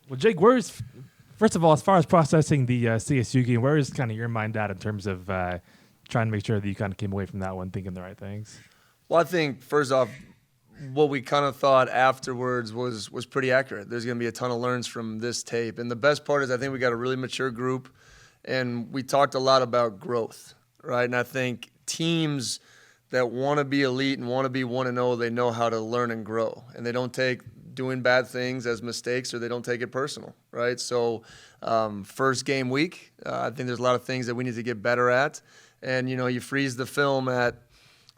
Well, Jake, first of all, as far as processing the CSU game, where is kind of your mind at in terms of trying to make sure that you kind of came away from that one thinking the right things? Well, I think first off, what we kind of thought afterwards was pretty accurate. There's going to be a ton of learns from this tape, and the best part is I think we got a really mature group, and we talked a lot about growth, right? And I think teams that want to be elite and want to be 1-0, they know how to learn and grow, and they don't take doing bad things as mistakes, or they don't take it personal, right? So first game week, I think there's a lot of things that we need to get better at, and you freeze the film at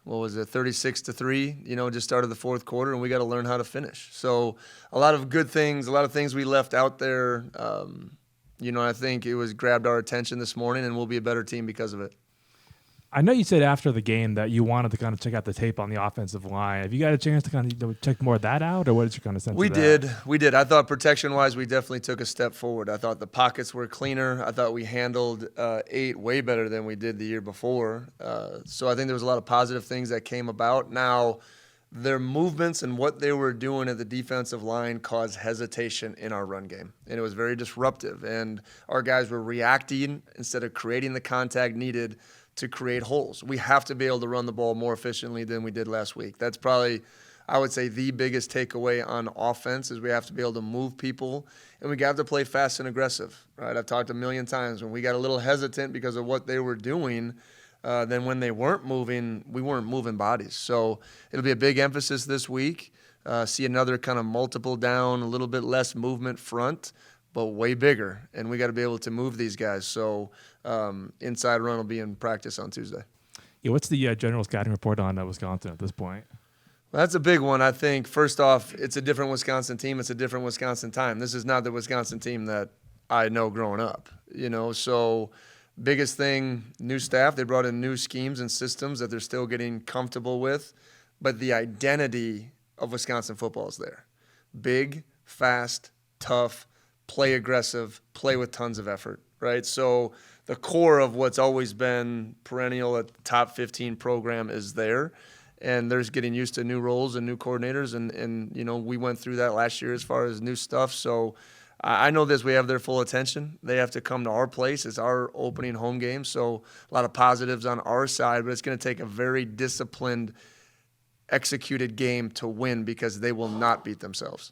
36-3, just started the fourth quarter, and we got to learn how to finish. So a lot of good things, a lot of things we left out there. I think it was grabbed our attention this morning, and we'll be a better team because of it. I know you said after the game that you wanted to kind of check out the tape on the offensive line. Have you got a chance to kind of check more of that out, or what did you kind of sense? We did. I thought protection-wise, we definitely took a step forward. I thought the pockets were cleaner. I thought we handled 8 way better than we did the year before. So I think there was a lot of positive things that came about. Now, their movements and what they were doing at the defensive line caused hesitation in our run game, and it was very disruptive. And our guys were reacting instead of creating the contact needed to create holes. We have to be able to run the ball more efficiently than we did last week. That's probably, I would say, the biggest takeaway on offense is we have to be able to move people, and we got to play fast and aggressive, right? I've talked a million times when we got a little hesitant because of what they were doing, then when they weren't moving, we weren't moving bodies. So it'll be a big emphasis this week. See another kind of multiple down, a little bit less movement front, but way bigger, and we got to be able to move these guys. So inside run will be in practice on Tuesday. Yeah, what's the general scouting report on Wisconsin at this point? Well, that's a big one. I think, first off, it's a different Wisconsin team. It's a different Wisconsin time. This is not the Wisconsin team that I know growing up, So biggest thing, new staff. They brought in new schemes and systems that they're still getting comfortable with, but the identity of Wisconsin football is there. Big, fast, tough, play aggressive, play with tons of effort, right? So the core of what's always been perennial at the top 15 program is there, and there's getting used to new roles and new coordinators, and we went through that last year as far as new stuff. So I know this, we have their full attention. They have to come to our place. It's our opening home game, so a lot of positives on our side, but it's going to take a very disciplined, executed game to win because they will not beat themselves.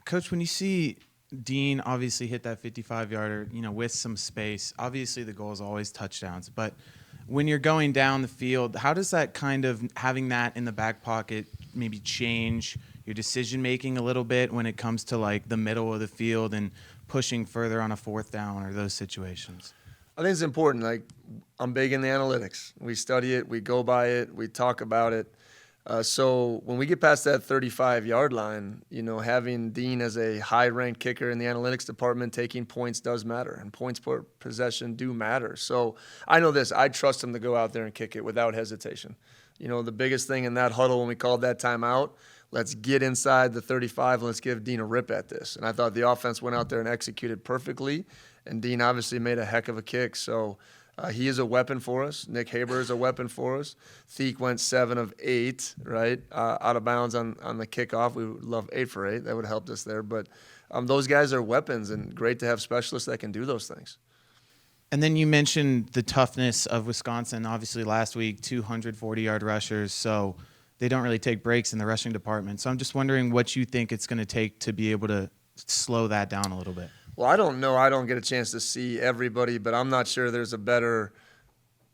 Coach, when you see Dean obviously hit that 55-yarder, with some space. Obviously, the goal is always touchdowns. But when you're going down the field, how does that kind of having that in the back pocket maybe change your decision-making a little bit when it comes to, like, the middle of the field and pushing further on a fourth down or those situations? I think it's important. Like, I'm big in the analytics. We study it. We go by it. We talk about it. So when we get past that 35-yard line, having Dean as a high-ranked kicker in the analytics department taking points does matter, and points per possession do matter. So I know this. I trust him to go out there and kick it without hesitation. The biggest thing in that huddle when we called that timeout, let's get inside the 35 and let's give Dean a rip at this. And I thought the offense went out there and executed perfectly, and Dean obviously made a heck of a kick. So he is a weapon for us. Nick Haber is a weapon for us. Thiek went 7 of 8, right, out of bounds on the kickoff. We would love 8 for 8. That would have helped us there. But those guys are weapons, and great to have specialists that can do those things. And then you mentioned the toughness of Wisconsin. Obviously, last week, 240-yard rushers, so they don't really take breaks in the rushing department. So I'm just wondering what you think it's going to take to be able to slow that down a little bit. Well, I don't know. I don't get a chance to see everybody, but I'm not sure there's a better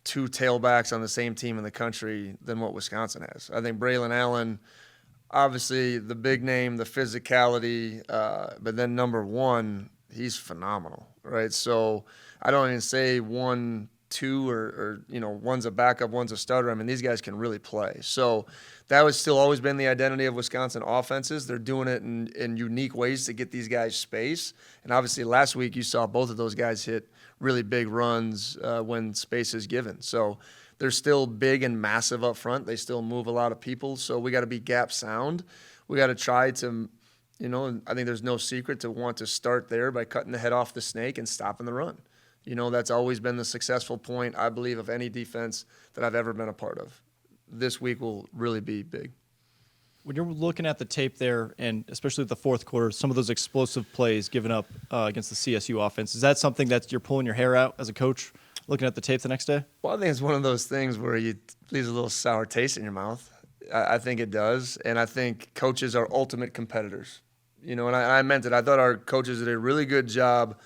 2 tailbacks on the same team in the country than what Wisconsin has. I think Braylon Allen, obviously the big name, the physicality, but then number 1, he's phenomenal, right? So I don't even say 1, 2, or one's a backup, one's a starter. I mean, these guys can really play. So that was still always been the identity of Wisconsin offenses. They're doing it in unique ways to get these guys space. And obviously last week you saw both of those guys hit really big runs when space is given. So they're still big and massive up front. They still move a lot of people. So we got to be gap sound. We got to try to, I think there's no secret to want to start there by cutting the head off the snake and stopping the run. That's always been the successful point, I believe, of any defense that I've ever been a part of. This week will really be big. When you're looking at the tape there, and especially the fourth quarter, some of those explosive plays given up against the CSU offense, is that something that you're pulling your hair out as a coach, looking at the tape the next day? Well, I think it's one of those things where you leaves a little sour taste in your mouth. I think it does, and I think coaches are ultimate competitors. You know, and I meant it. I thought our coaches did a really good job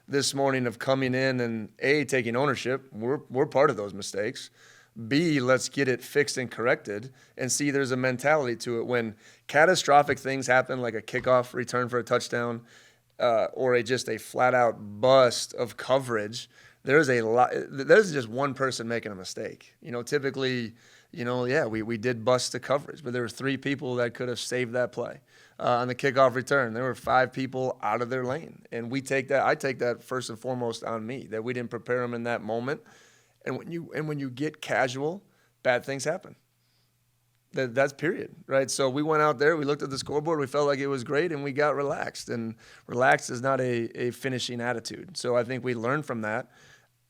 this morning of coming in and A, taking ownership. We're part of those mistakes. B, let's get it fixed and corrected. And C, there's a mentality to it. When catastrophic things happen, like a kickoff return for a touchdown, or just a flat-out bust of coverage, there's just one person making a mistake. You know, typically, we did bust the coverage, but there were 3 people that could have saved that play. On the kickoff return, there were 5 people out of their lane. And I take that first and foremost on me, that we didn't prepare them in that moment. And when you get casual, bad things happen. That's period, right? So we went out there, we looked at the scoreboard, we felt like it was great, and we got relaxed. And relaxed is not a finishing attitude. So I think we learned from that.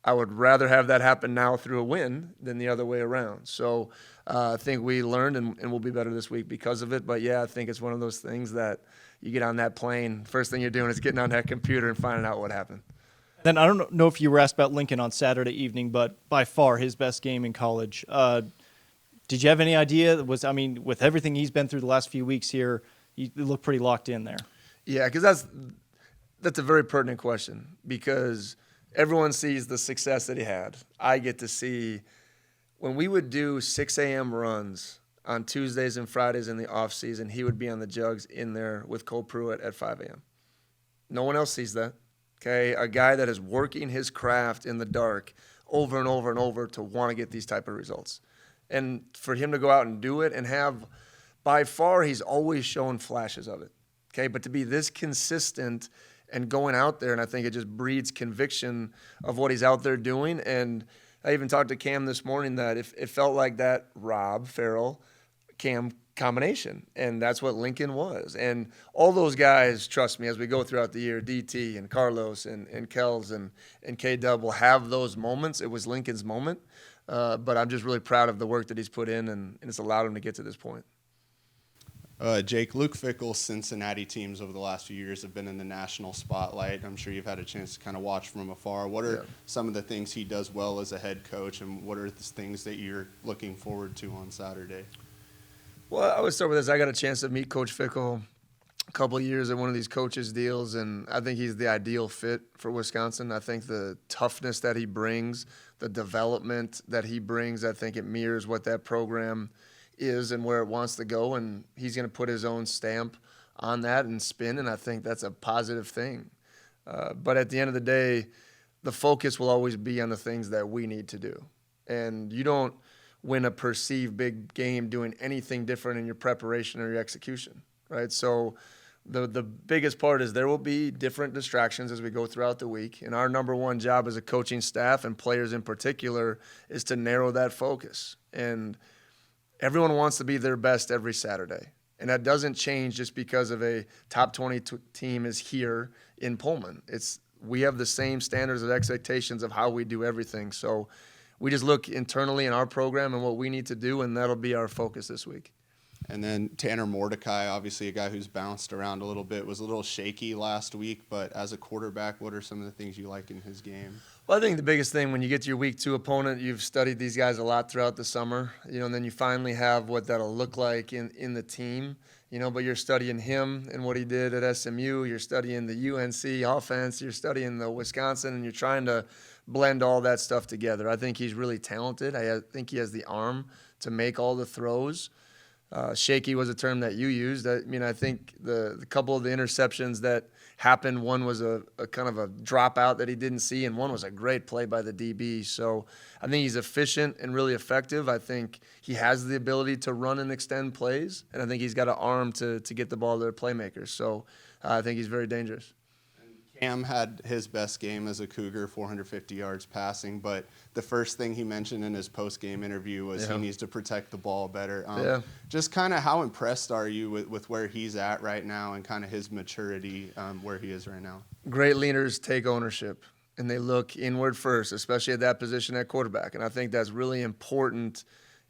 I would rather have that happen now through a win than the other way around. So I think we learned, and we'll be better this week because of it. But, yeah, I think it's one of those things that you get on that plane, first thing you're doing is getting on that computer and finding out what happened. Then I don't know if you were asked about Lincoln on Saturday evening, but by far his best game in college. Did you have any idea? With everything he's been through the last few weeks here, you look pretty locked in there. Yeah, because that's a very pertinent question, because everyone sees the success that he had. I get to see when we would do 6 a.m. runs on Tuesdays and Fridays in the off season, he would be on the jugs in there with Cole Pruitt at 5 a.m. No one else sees that. Okay, a guy that is working his craft in the dark over and over and over to want to get these type of results. And for him to go out and do it and have, by far, he's always shown flashes of it. Okay, but to be this consistent and going out there, and I think it just breeds conviction of what he's out there doing. And I even talked to Cam this morning that if it felt like that Rob, Farrell, Cam combination, and that's what Lincoln was. And all those guys, trust me, as we go throughout the year, DT and Carlos and Kells and K-Dub will have those moments. It was Lincoln's moment, but I'm just really proud of the work that he's put in, and it's allowed him to get to this point. Jake, Luke Fickell's Cincinnati teams over the last few years have been in the national spotlight. I'm sure you've had a chance to kind of watch from afar. What are some of the things he does well as a head coach, and what are the things that you're looking forward to on Saturday? Well, I would start with this. I got a chance to meet Coach Fickell a couple of years at one of these coaches' deals, and I think he's the ideal fit for Wisconsin. I think the toughness that he brings, the development that he brings, I think it mirrors what that program is and where it wants to go, and he's going to put his own stamp on that and spin, and I think that's a positive thing. But at the end of the day, the focus will always be on the things that we need to do. And you don't win a perceived big game doing anything different in your preparation or your execution, right? So the biggest part is there will be different distractions as we go throughout the week, and our number one job as a coaching staff and players in particular is to narrow that focus. And everyone wants to be their best every Saturday, and that doesn't change just because of a top 20 team is here in Pullman. We have the same standards of expectations of how we do everything. So we just look internally in our program and what we need to do, and that'll be our focus this week. And then Tanner Mordecai, obviously a guy who's bounced around a little bit, was a little shaky last week, but as a quarterback, what are some of the things you like in his game? Well, I think the biggest thing when you get to your week 2 opponent, you've studied these guys a lot throughout the summer, and then you finally have what that'll look like in the team, but you're studying him and what he did at SMU, you're studying the UNC offense, you're studying the Wisconsin, and you're trying to blend all that stuff together. I think he's really talented. I think he has the arm to make all the throws. Shaky was a term that you used. I think the couple of the interceptions that happened, one was a kind of a dropout that he didn't see, and one was a great play by the DB. So I think he's efficient and really effective. I think he has the ability to run and extend plays, and I think he's got an arm to get the ball to their playmakers. So I think he's very dangerous. Cam had his best game as a Cougar, 450 yards passing, but the first thing he mentioned in his post-game interview was he needs to protect the ball better. Just kind of how impressed are you with where he's at right now and kind of his maturity where he is right now? Great leaders take ownership, and they look inward first, especially at that position at quarterback. And I think that's really important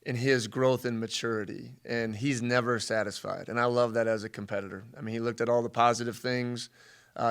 in his growth and maturity, and he's never satisfied. And I love that as a competitor. I mean, he looked at all the positive things.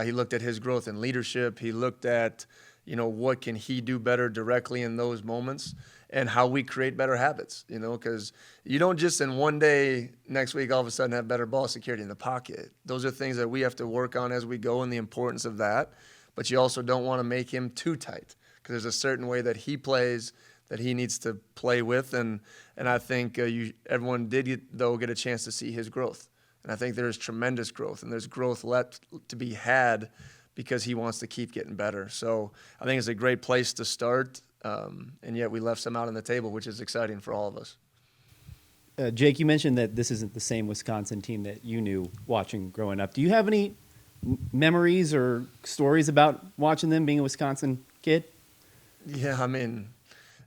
He looked at his growth in leadership. He looked at, what can he do better directly in those moments and how we create better habits, because you don't just in one day next week all of a sudden have better ball security in the pocket. Those are things that we have to work on as we go and the importance of that. But you also don't want to make him too tight because there's a certain way that he plays that he needs to play with. And I think everyone did, get a chance to see his growth. And I think there's tremendous growth, and there's growth left to be had because he wants to keep getting better. So I think it's a great place to start, and yet we left some out on the table, which is exciting for all of us. Jake, you mentioned that this isn't the same Wisconsin team that you knew watching growing up. Do you have any memories or stories about watching them being a Wisconsin kid? Yeah,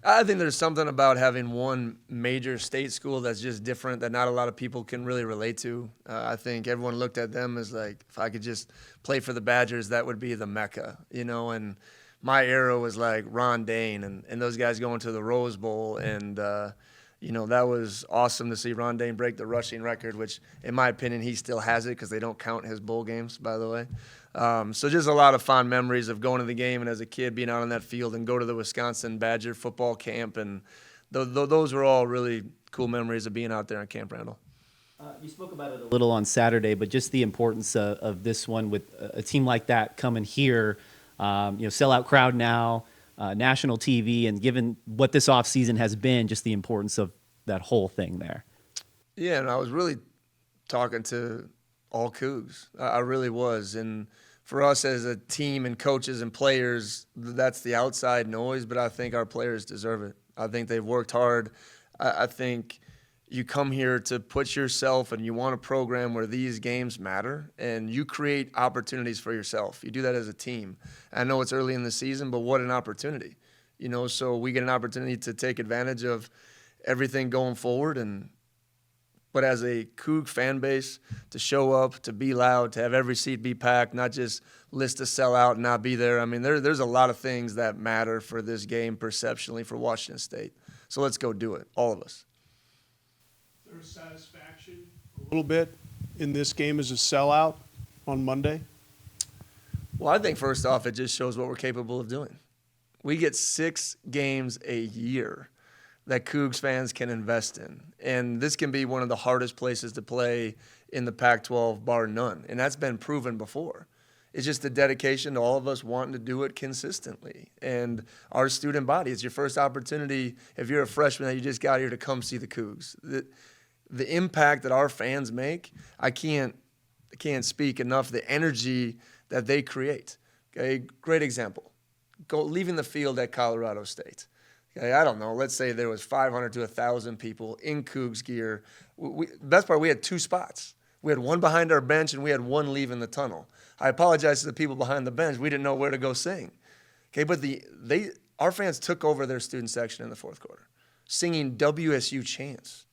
I think there's something about having one major state school that's just different that not a lot of people can really relate to. I think everyone looked at them as like, if I could just play for the Badgers, that would be the Mecca, and my era was like Ron Dane and those guys going to the Rose Bowl. And, that was awesome to see Ron Dane break the rushing record, which in my opinion, he still has it because they don't count his bowl games, by the way. So just a lot of fond memories of going to the game and as a kid being out on that field and go to the Wisconsin Badger football camp. And those were all really cool memories of being out there on Camp Randall. You spoke about it a little on Saturday, but just the importance of this one with a team like that coming here, sellout crowd now, national TV, and given what this offseason has been, just the importance of that whole thing there. Yeah, and I was really talking to all Cougs. I really was. And for us as a team and coaches and players, that's the outside noise, but I think our players deserve it. I think they've worked hard. I think you come here to put yourself and you want a program where these games matter and you create opportunities for yourself. You do that as a team. I know it's early in the season, but what an opportunity. So we get an opportunity to take advantage of everything going forward. But as a Coug fan base, to show up, to be loud, to have every seat be packed, not just list to sell out and not be there. There's a lot of things that matter for this game perceptually for Washington State. So let's go do it, all of us. There's satisfaction a little bit in this game as a sellout on Monday? Well, I think first off, it just shows what we're capable of doing. We get 6 games a year that Cougs fans can invest in. And this can be one of the hardest places to play in the Pac-12, bar none. And that's been proven before. It's just the dedication to all of us wanting to do it consistently. And our student body, it's your first opportunity, if you're a freshman that you just got here, to come see the Cougs. The impact that our fans make, I can't speak enough, the energy that they create. Okay, great example. Leaving the field at Colorado State. Okay, I don't know, let's say there was 500 to 1,000 people in Cougs gear. Best part, we had 2 spots. We had one behind our bench and we had one leaving the tunnel. I apologize to the people behind the bench. We didn't know where to go sing. Okay, but our fans took over their student section in the fourth quarter, singing WSU chants,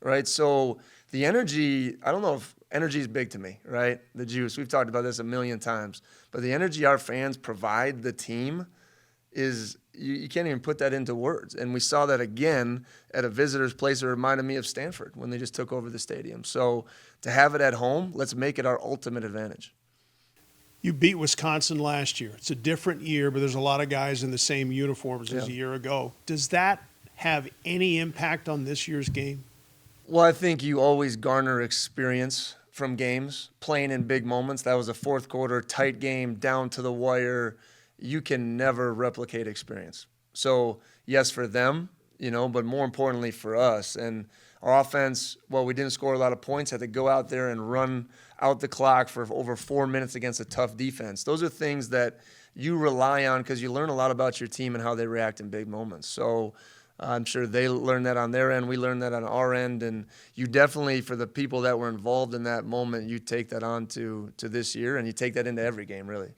right? So the energy, I don't know if energy is big to me, right? The juice, we've talked about this a million times, but the energy our fans provide the team is, you can't even put that into words. And we saw that again at a visitor's place. It reminded me of Stanford when they just took over the stadium. So to have it at home, let's make it our ultimate advantage. You beat Wisconsin last year. It's a different year, but there's a lot of guys in the same uniforms as a year ago. Does that have any impact on this year's game? Well, I think you always garner experience from games, playing in big moments. That was a fourth quarter, tight game, down to the wire. You can never replicate experience. So, yes, for them, but more importantly for us. And our offense, well, we didn't score a lot of points, had to go out there and run out the clock for over 4 minutes against a tough defense. Those are things that you rely on because you learn a lot about your team and how they react in big moments. So I'm sure they learned that on their end. We learned that on our end. And you definitely, for the people that were involved in that moment, you take that on to this year, and you take that into every game, really.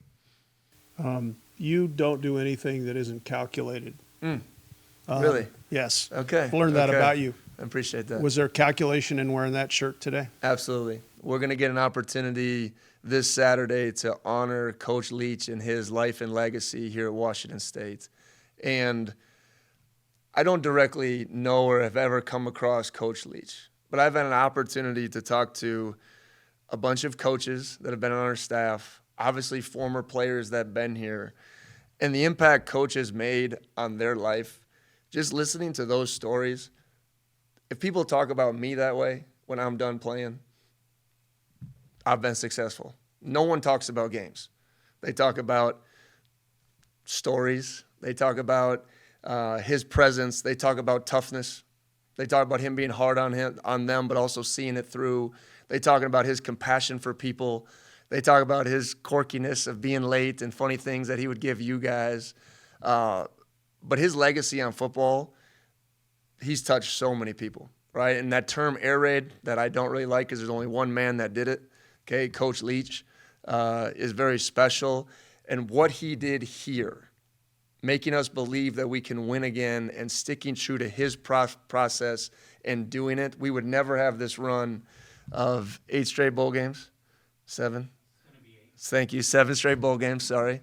You don't do anything that isn't calculated. Really? Yes. Okay. I've learned that about you. I appreciate that. Was there calculation in wearing that shirt today? Absolutely. We're going to get an opportunity this Saturday to honor Coach Leach and his life and legacy here at Washington State. And I don't directly know or have ever come across Coach Leach, but I've had an opportunity to talk to a bunch of coaches that have been on our staff, obviously former players that have been here, and the impact Coach has made on their life. Just listening to those stories, if people talk about me that way when I'm done playing, I've been successful. No one talks about games. They talk about stories. They talk about his presence. They talk about toughness. They talk about him being hard on them, but also seeing it through. They talking about his compassion for people. They talk about his quirkiness of being late and funny things that he would give you guys. But his legacy on football, he's touched so many people, right? And that term air raid that I don't really like because there's only one man that did it, okay, Coach Leach, is very special. And what he did here, making us believe that we can win again and sticking true to his process and doing it, we would never have this run of 8 straight bowl games. 7? Thank you. 7 straight bowl games, sorry.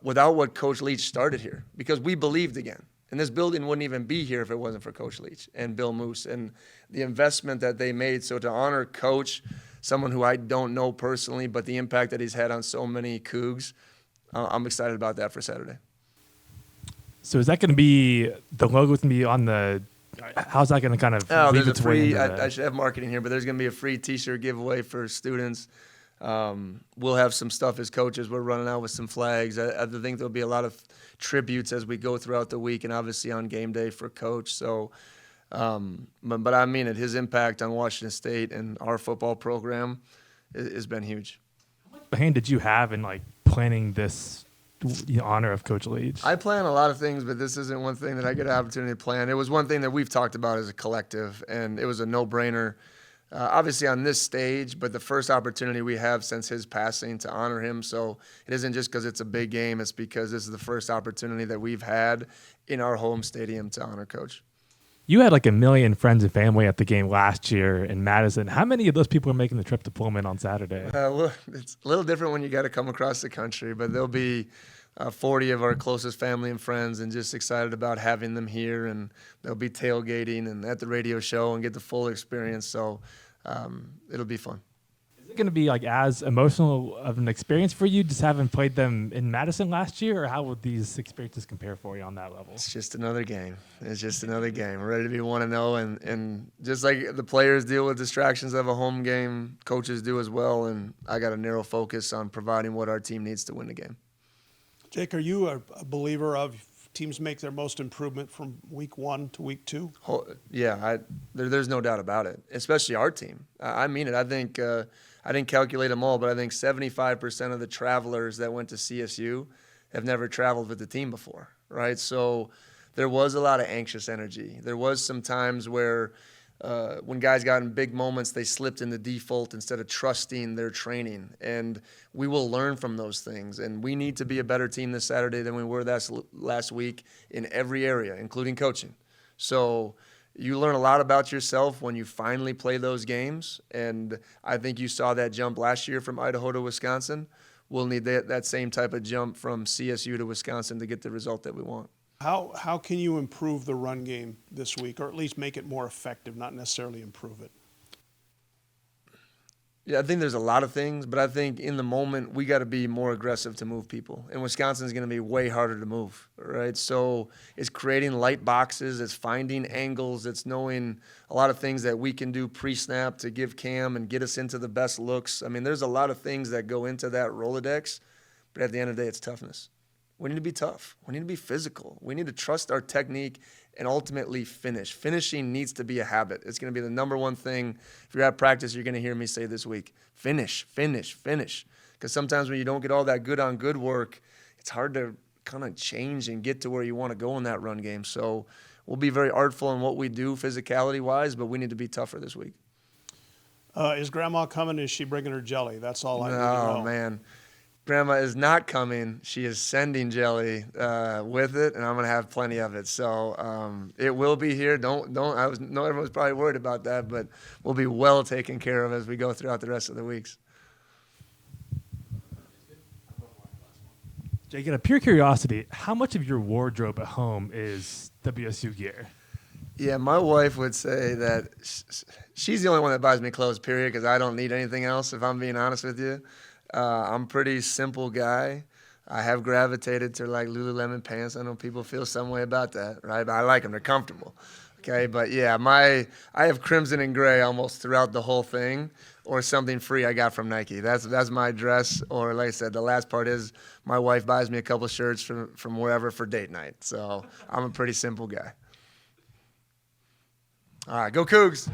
Without what Coach Leach started here, because we believed again. And this building wouldn't even be here if it wasn't for Coach Leach and Bill Moose and the investment that they made. So to honor Coach, someone who I don't know personally, but the impact that he's had on so many Cougs, I'm excited about that for Saturday. So is that going to be, the logo's going to be on the, how's that going to kind of there's its a way free, into the- I should have marketing here, but there's going to be a free T-shirt giveaway for students. We'll have some stuff as coaches. We're running out with some flags. I think there'll be a lot of tributes as we go throughout the week and obviously on game day for Coach. So, but I mean it, his impact on Washington State and our football program has been huge. How much hand did you have in like planning this honor of Coach Leach? I plan a lot of things, but this isn't one thing that I get an opportunity to plan. It was one thing that we've talked about as a collective, and it was a no-brainer. Obviously on this stage, but the first opportunity we have since his passing to honor him. So it isn't just because it's a big game, it's because this is the first opportunity that we've had in our home stadium to honor Coach. You had like 1 million friends and family at the game last year in Madison. How many of those people are making the trip to Pullman on Saturday? Well, it's a little different when you got to come across the country, but there'll be 40 of our closest family and friends, and just excited about having them here. And they'll be tailgating and at the radio show and get the full experience. So it'll be fun. Is it going to be like as emotional of an experience for you just having played them in Madison last year, or how would these experiences compare for you on that level? It's just another game. It's just another game. We're ready to be 1-0, and just like the players deal with distractions of a home game, coaches do as well. And I got a narrow focus on providing what our team needs to win the game. Jake, are you a believer of teams make their most improvement from week 1 to week 2? Yeah, there's no doubt about it, especially our team. I mean it. I think I didn't calculate them all, but I think 75% of the travelers that went to CSU have never traveled with the team before, right? So there was a lot of anxious energy. There was some times where when guys got in big moments, they slipped into default instead of trusting their training. And we will learn from those things. And we need to be a better team this Saturday than we were last week in every area, including coaching. So you learn a lot about yourself when you finally play those games. And I think you saw that jump last year from Idaho to Wisconsin. We'll need that same type of jump from CSU to Wisconsin to get the result that we want. How can you improve the run game this week, or at least make it more effective, not necessarily improve it? Yeah, I think there's a lot of things, but I think in the moment we got to be more aggressive to move people. And Wisconsin's going to be way harder to move, right? So it's creating light boxes, it's finding angles, it's knowing a lot of things that we can do pre-snap to give Cam and get us into the best looks. I mean, there's a lot of things that go into that Rolodex, but at the end of the day, it's toughness. We need to be tough. We need to be physical. We need to trust our technique and ultimately finish. Finishing needs to be a habit. It's going to be the number one thing. If you're at practice, you're going to hear me say this week, finish, finish, finish. Because sometimes when you don't get all that good on good work, it's hard to kind of change and get to where you want to go in that run game. So we'll be very artful in what we do physicality-wise, but we need to be tougher this week. Is Grandma coming? Is she bringing her jelly? That's all I need to know. Oh, man. Grandma is not coming. She is sending jelly with it, and I'm gonna have plenty of it. So it will be here. Know everyone's probably worried about that, but we'll be well taken care of as we go throughout the rest of the weeks. Jake, out of pure curiosity, how much of your wardrobe at home is WSU gear? Yeah, my wife would say that she's the only one that buys me clothes, period, because I don't need anything else, if I'm being honest with you. I'm a pretty simple guy. I have gravitated to like Lululemon pants. I know people feel some way about that, right? But I like them. They're comfortable. Okay, but yeah, I have crimson and gray almost throughout the whole thing, or something free I got from Nike. That's my dress. Or like I said, the last part is my wife buys me a couple shirts from wherever for date night. So I'm a pretty simple guy. All right, go Cougs.